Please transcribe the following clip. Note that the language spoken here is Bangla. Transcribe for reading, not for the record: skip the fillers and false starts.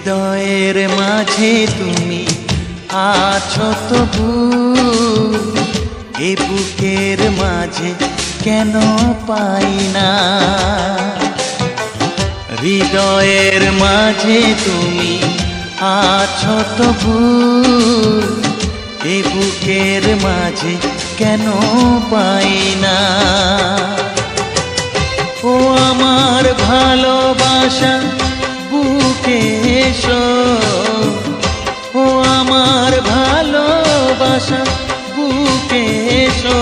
হৃদয়ের মাঝে তুমি আছো তবু, এ বুকের মাঝে কেন পাই না। হৃদয়ের মাঝে তুমি আছো তবু, এ বুকের মাঝে কেন পাই না। ও আমার ভালোবাসা বুকে এসো, ও আমার ভালোবাসা বুকে এসো।